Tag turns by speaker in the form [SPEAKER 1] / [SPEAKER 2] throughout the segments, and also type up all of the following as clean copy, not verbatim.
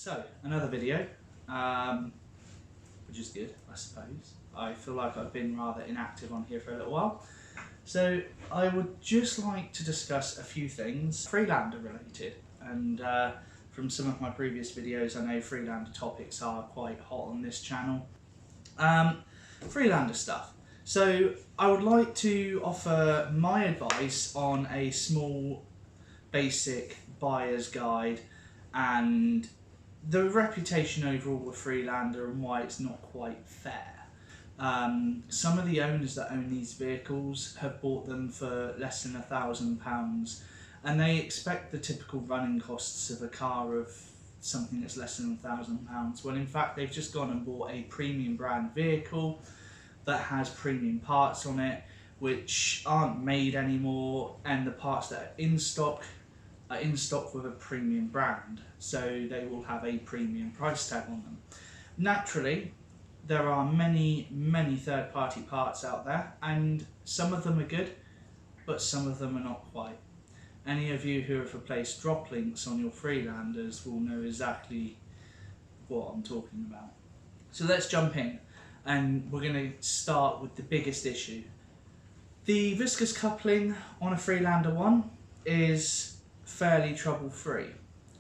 [SPEAKER 1] So, another video, which is good, I suppose. I feel like I've been rather inactive on here for a little while. So, I would just like to discuss a few things Freelander related. And from some of my previous videos, I know Freelander topics are quite hot on this channel. Freelander stuff. So, I would like to offer my advice on a small, basic buyer's guide and the reputation overall with Freelander and why it's not quite fair. Some of the owners that own these vehicles have bought them for less than £1,000 and they expect the typical running costs of a car of something that's less than £1,000 when in fact they've just gone and bought a premium brand vehicle that has premium parts on it which aren't made anymore, and the parts that are in stock with a premium brand, so they will have a premium price tag on them. Naturally, there are many third-party parts out there, and some of them are good, but some of them are not quite. Any of you who have replaced drop links on your Freelanders will know exactly what I'm talking about. So let's jump in, and we're going to start with the biggest issue. The viscous coupling on a Freelander 1 is fairly trouble-free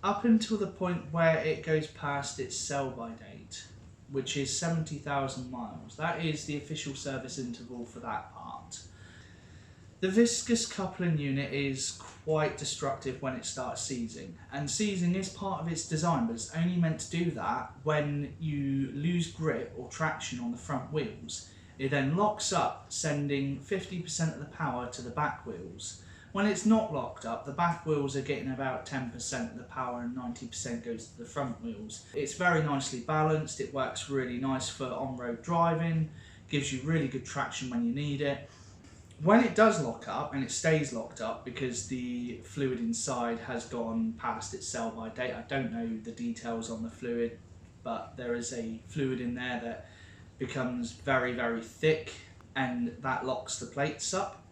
[SPEAKER 1] up until the point where it goes past its sell-by date, which is 70,000 miles. That is the official service interval for that part. The viscous coupling unit is quite destructive when it starts seizing, and seizing is part of its design, but it's only meant to do that when you lose grip or traction on the front wheels. It then locks up, sending 50% of the power to the back wheels. When it's not locked up, the back wheels are getting about 10% of the power and 90% goes to the front wheels. It's very nicely balanced, it works really nice for on-road driving, gives you really good traction when you need it. When it does lock up, and it stays locked up because the fluid inside has gone past its sell-by date, I don't know the details on the fluid, but there is a fluid in there that becomes very thick and that locks the plates up.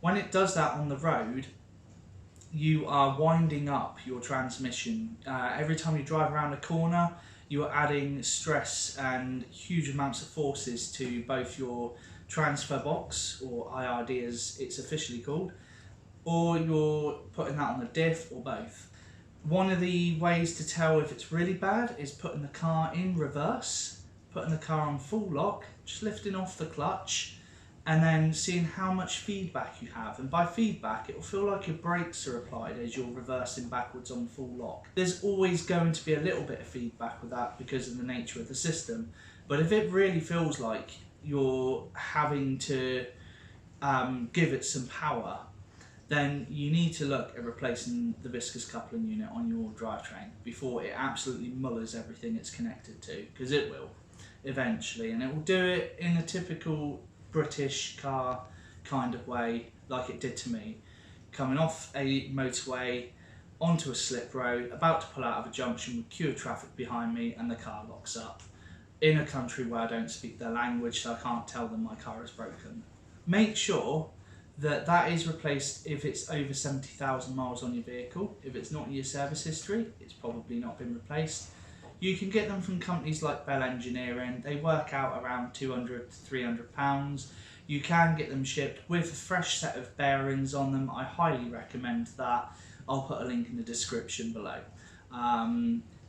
[SPEAKER 1] When it does that on the road, you are winding up your transmission. Every time you drive around a corner, you are adding stress and huge amounts of forces to both your transfer box, or IRD as it's officially called, or you're putting that on the diff, or both. One of the ways to tell if it's really bad is putting the car in reverse, putting the car on full lock, just lifting off the clutch, and then seeing how much feedback you have. And by feedback, it will feel like your brakes are applied as you're reversing backwards on full lock. There's always going to be a little bit of feedback with that because of the nature of the system. But if it really feels like you're having to give it some power, then you need to look at replacing the viscous coupling unit on your drivetrain before it absolutely mullers everything it's connected to, because it will eventually, and it will do it in a typical British car kind of way, like it did to me, coming off a motorway onto a slip road, about to pull out of a junction with queue of traffic behind me, and the car locks up in a country where I don't speak their language, so I can't tell them my car is broken. Make sure that that is replaced if it's over 70,000 miles on your vehicle. If it's not in your service history, it's probably not been replaced. You can get them from companies like Bell Engineering. They work out around £200 to £300. You can get them shipped with a fresh set of bearings on them. I highly recommend that. I'll put a link in the description below.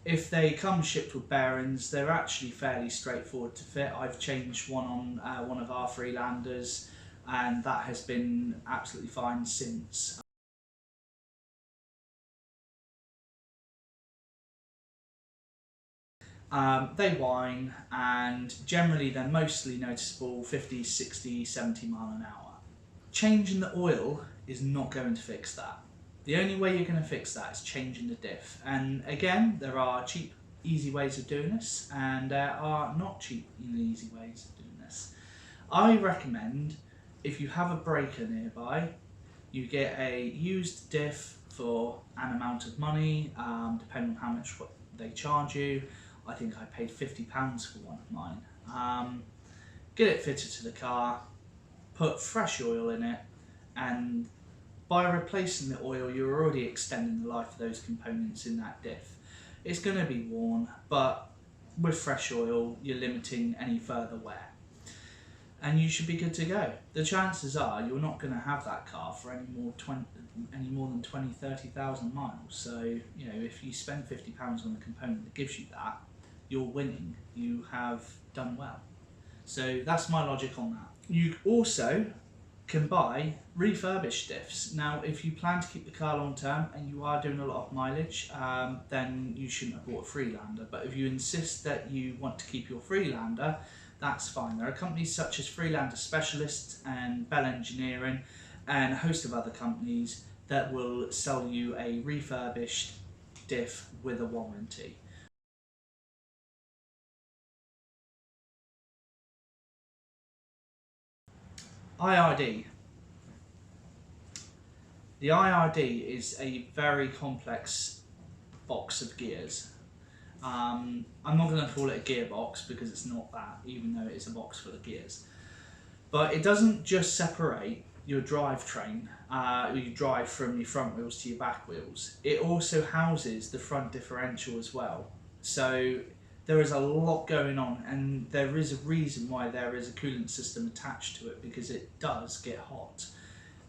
[SPEAKER 1] If they come shipped with bearings, they're actually fairly straightforward to fit. I've changed one on one of our Freelanders, and that has been absolutely fine since. They whine, and generally they're mostly noticeable 50, 60, 70 mile an hour. Changing the oil is not going to fix that. The only way you're going to fix that is changing the diff. And again, there are cheap, easy ways of doing this, and there are not cheap and easy ways of doing this. I recommend, if you have a breaker nearby, you get a used diff for an amount of money, depending on how much they charge you. I think I paid £50 for one of mine. Get it fitted to the car, put fresh oil in it, and by replacing the oil, you're already extending the life of those components in that diff. it's going to be worn, but with fresh oil you're limiting any further wear. And you should be good to go. The chances are you're not going to have that car for any more than 20,000-30,000 miles. So, you know, if you spend £50 on a component that gives you that, you're winning. You have done well. So that's my logic on that. You also can buy refurbished diffs. Now, if you plan to keep the car long term and you are doing a lot of mileage, then you shouldn't have bought a Freelander. But if you insist that you want to keep your Freelander, that's fine. There are companies such as Freelander Specialists and Bell Engineering and a host of other companies that will sell you a refurbished diff with a warranty. IRD. The IRD is a very complex box of gears. I'm not going to call it a gearbox because it's not that, even though it is a box full of gears. But it doesn't just separate your drivetrain, you drive from your front wheels to your back wheels. It also houses the front differential as well. So there is a lot going on, and there is a reason why there is a coolant system attached to it, because it does get hot.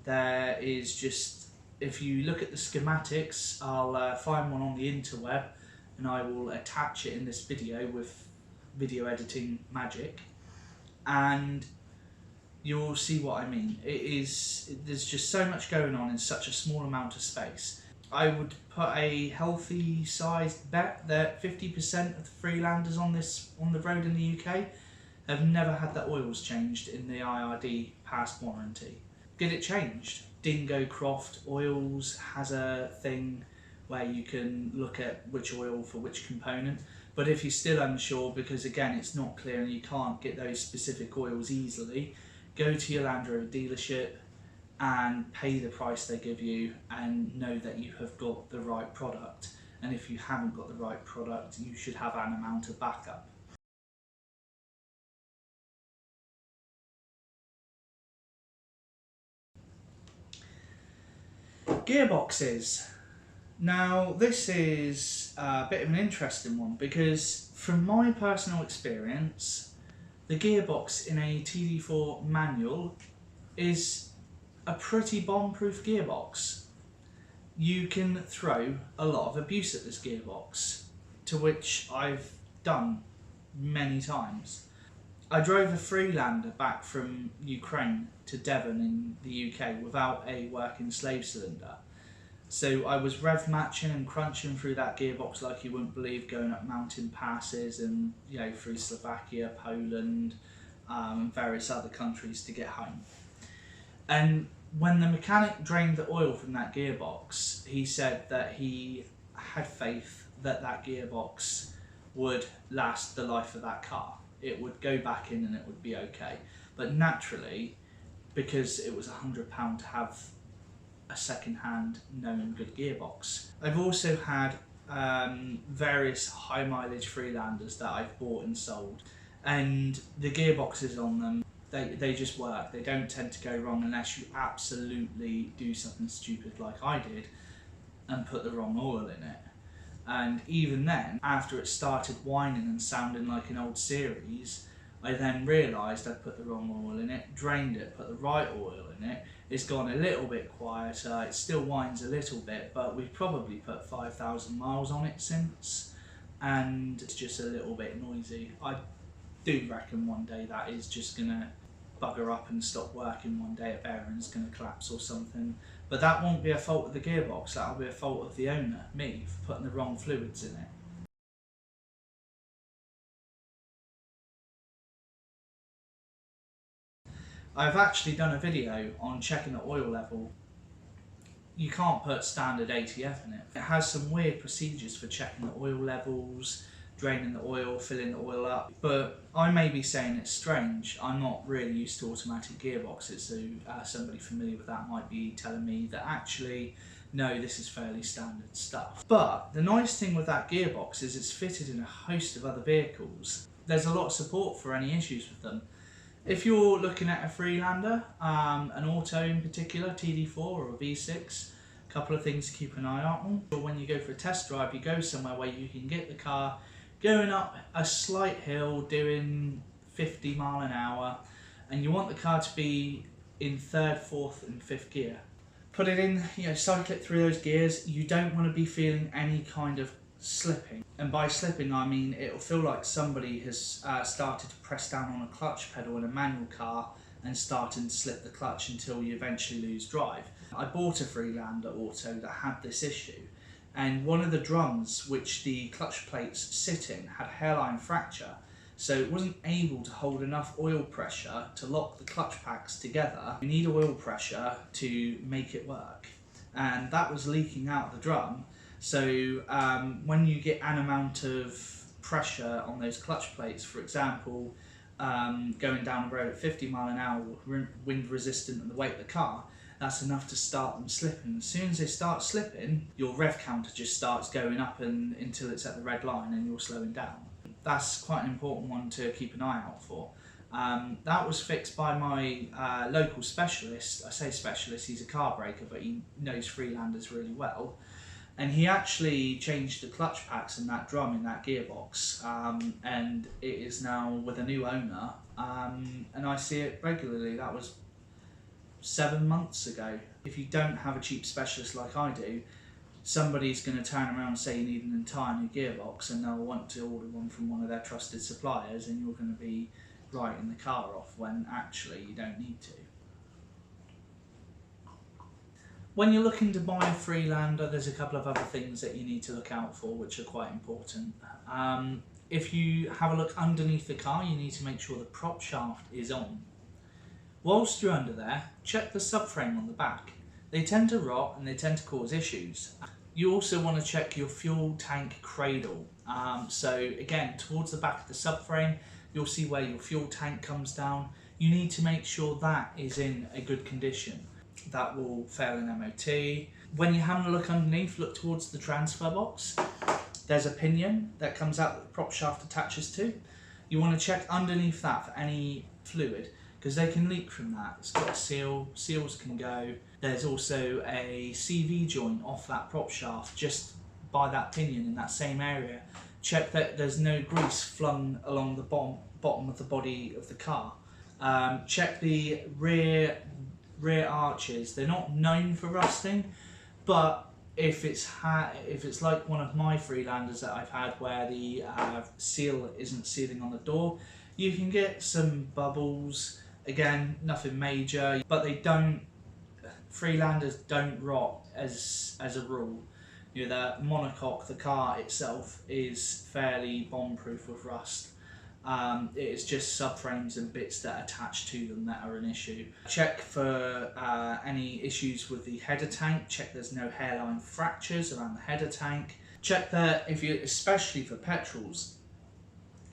[SPEAKER 1] There is just, if you look at the schematics, I'll find one on the interweb and I will attach it in this video with video editing magic, and you'll see what I mean. There's just so much going on in such a small amount of space. I would put a healthy sized bet that 50% of the Freelanders on the road in the UK have never had their oils changed in the IRD past warranty. Get it changed. Dingo Croft Oils has a thing where you can look at which oil for which component. But if you're still unsure, because again it's not clear and you can't get those specific oils easily, go to your Land Rover dealership and pay the price they give you and know that you have got the right product. And if you haven't got the right product, you should have an amount of backup. Gearboxes. Now this is a bit of an interesting one, because from my personal experience, the gearbox in a TD4 manual is a pretty bomb-proof gearbox. You can throw a lot of abuse at this gearbox, to which I've done many times. I drove a Freelander back from Ukraine to Devon in the UK without a working slave cylinder. So I was rev matching and crunching through that gearbox like you wouldn't believe, going up mountain passes and, you know, through Slovakia, Poland, and various other countries to get home. And when the mechanic drained the oil from that gearbox, he said that he had faith that that gearbox would last the life of that car. It would go back in and it would be okay. But naturally, because it was £100 to have a second-hand known good gearbox. I've also had various high mileage Freelanders that I've bought and sold, and the gearboxes on them, they just work. They don't tend to go wrong unless you absolutely do something stupid like I did and put the wrong oil in it. And even then, after it started whining and sounding like an old series, I then realised I'd put the wrong oil in it, drained it, put the right oil in it. It's gone a little bit quieter, it still whines a little bit, but we've probably put 5,000 miles on it since, and it's just a little bit noisy. I do reckon one day that is just going to bugger up and stop working one day, a bearing's going to collapse or something. But that won't be a fault of the gearbox, that'll be a fault of the owner, me, for putting the wrong fluids in it. I've actually done a video on checking the oil level. You can't put standard ATF in it. It has some weird procedures for checking the oil levels, draining the oil, filling the oil up. But I may be saying it's strange. I'm not really used to automatic gearboxes, so somebody familiar with that might be telling me that actually, no, this is fairly standard stuff. But the nice thing with that gearbox is it's fitted in a host of other vehicles. There's a lot of support for any issues with them. If you're looking at a Freelander, an auto in particular, TD4 or a V6, A couple of things to keep an eye out on. When you go for a test drive, you go somewhere where you can get the car going up a slight hill doing 50 mile an hour, and you want the car to be in third, fourth and fifth gear. Put it in, cycle it through those gears. You don't want to be feeling any kind of slipping. And by slipping, I mean it'll feel like somebody has started to press down on a clutch pedal in a manual car and starting to slip the clutch until you eventually lose drive. I bought a Freelander Auto that had this issue, and one of the drums which the clutch plates sit in had a hairline fracture, so it wasn't able to hold enough oil pressure to lock the clutch packs together. You need oil pressure to make it work, and that was leaking out the drum. So when you get an amount of pressure on those clutch plates, for example, going down the road at 50 mile an hour, wind resistant and the weight of the car, that's enough to start them slipping. As soon as they start slipping, your rev counter just starts going up until it's at the red line and you're slowing down. That's quite an important one to keep an eye out for. That was fixed by my local specialist. I say specialist, he's a car breaker, but he knows Freelanders really well. And he actually changed the clutch packs in that drum in that gearbox, and it is now with a new owner, and I see it regularly. That was 7 months ago. If you don't have a cheap specialist like I do, somebody's going to turn around and say you need an entire new gearbox, and they'll want to order one from one of their trusted suppliers, and you're going to be writing the car off when actually you don't need to. When you're looking to buy a Freelander, there's a couple of other things that you need to look out for which are quite important. If you have a look underneath the car, you need to make sure the prop shaft is on. Whilst you're under there, check the subframe on the back. They tend to rot and they tend to cause issues. You also want to check your fuel tank cradle. So again, towards the back of the subframe, you'll see where your fuel tank comes down. You need to make sure that is in a good condition. That will fail in MOT. When you're having a look underneath, look towards the transfer box. There's a pinion that comes out that the prop shaft attaches to. You want to check underneath that for any fluid, because they can leak from that. It's got a seal, seals can go. There's also a CV joint off that prop shaft just by that pinion in that same area. Check that there's no grease flung along the bottom of the body of the car. Check the rear arches. They're not known for rusting, but if it's like one of my Freelanders that I've had where the seal isn't sealing on the door, you can get some bubbles. Again, nothing major, but Freelanders don't rot as a rule. The monocoque, the car itself, is fairly bomb-proof with rust. It is just subframes and bits that attach to them that are an issue. Check for any issues with the header tank. Check there's no hairline fractures around the header tank. Check that especially for petrols,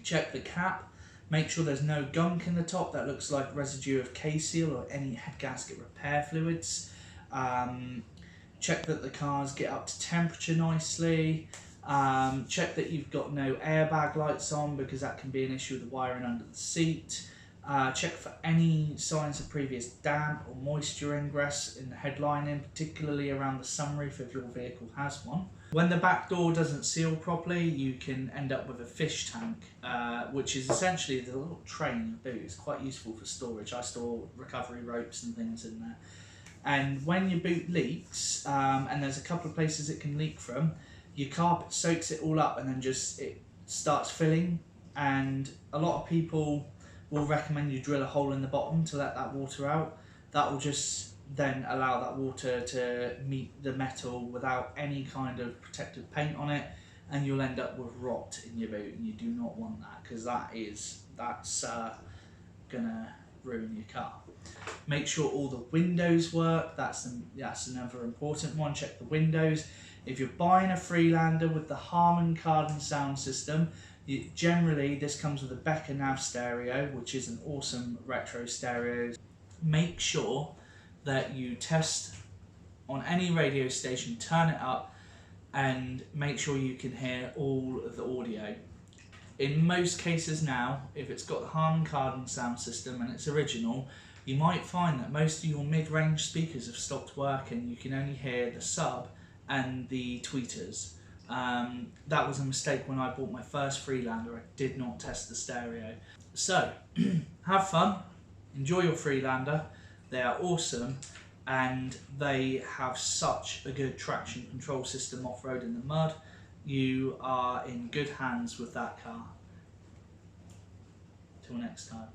[SPEAKER 1] check the cap. Make sure there's no gunk in the top that looks like residue of K-seal or any head gasket repair fluids. Check that the cars get up to temperature nicely. Check that you've got no airbag lights on, because that can be an issue with the wiring under the seat. Check for any signs of previous damp or moisture ingress in the headlining, particularly around the sunroof if your vehicle has one. When the back door doesn't seal properly, you can end up with a fish tank, which is essentially the little tray in the boot. It's quite useful for storage. I store recovery ropes and things in there. And when your boot leaks, and there's a couple of places it can leak from, your carpet soaks it all up and then it starts filling. And a lot of people will recommend you drill a hole in the bottom to let that water out. That will just then allow that water to meet the metal without any kind of protective paint on it, and you'll end up with rot in your boot, and you do not want that, because that's gonna ruin your car. Make sure all the windows work. That's another important one. Check the windows. If you're buying a Freelander with the Harman Kardon sound system, generally this comes with a Becker nav stereo, which is an awesome retro stereo. Make sure that you test on any radio station, turn it up, and make sure you can hear all of the audio. In most cases now, if it's got the Harman Kardon sound system and it's original, you might find that most of your mid-range speakers have stopped working. You can only hear the sub and the tweeters. That was a mistake when I bought my first Freelander. I did not test the stereo. So, have fun, enjoy your Freelander. They are awesome, and they have such a good traction control system off-road in the mud. You are in good hands with that car. Till next time.